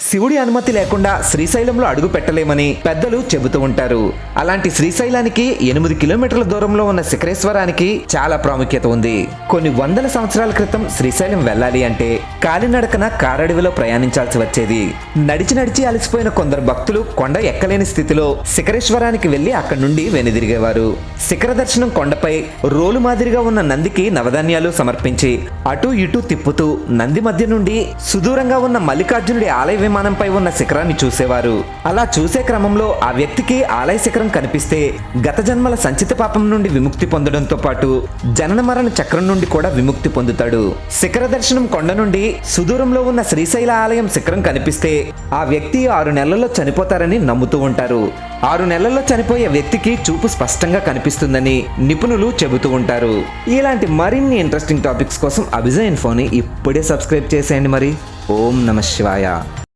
శివుడి అనుమతి లేకుండా శ్రీశైలంలో అడుగు పెట్టలేమని పెద్దలు చెబుతూ ఉంటారు. అలాంటి శ్రీశైలానికి 8 కిలోమీటర్ల దూరంలో ఉన్న శిఖరేశ్వరానికి చాలా ప్రాముఖ్యత ఉంది. కొన్ని వందల సంవత్సరాల క్రితం శ్రీశైలం వెళ్ళాలి అంటే కాలినడకన కారడవిలో ప్రయాణించాల్సి వచ్చేది. నడిచి అలసిపోయిన కొందరు భక్తులు కొండ ఎక్కలేని స్థితిలో శిఖరేశ్వరానికి వెళ్లి అక్కడి నుండి వెనుదిరిగేవారు. శిఖర దర్శనం కొండపై రోలు మాదిరిగా ఉన్న నందికి నవధాన్యాలు సమర్పించి అటు ఇటు తిప్పుతూ నంది మధ్య నుండి సుదూరంగా ఉన్న మల్లికార్జునుడి ఆలయ విమానంపై ఉన్న శిఖరాన్ని చూసేవారు. అలా చూసే క్రమంలో ఆ వ్యక్తికి ఆలయ శిఖరం కనిపిస్తే గత జన్మల సంచిత పాపం నుండి విముక్తి పొందడంతో పాటు జనన మరణ చక్రం నుండి కూడా విముక్తి పొందుతాడు. శిఖర దర్శనం కొండ నుండి సుదూరంలో ఉన్న శ్రీశైల ఆలయం శిఖరం కనిపిస్తే ఆ వ్యక్తి 6 నెలల్లో చనిపోతారని నమ్ముతూ ఉంటారు. 6 నెలల్లో చనిపోయే వ్యక్తికి చూపు స్పష్టంగా కనిపిస్తుందని నిపుణులు చెబుతూ ఉంటారు. ఇలాంటి మరిన్ని ఇంట్రెస్టింగ్ టాపిక్స్ కోసం అభిజా ఇన్ఫోని ఇప్పుడే సబ్స్క్రైబ్ చేసేయండి. మరి ఓం నమః శివాయ.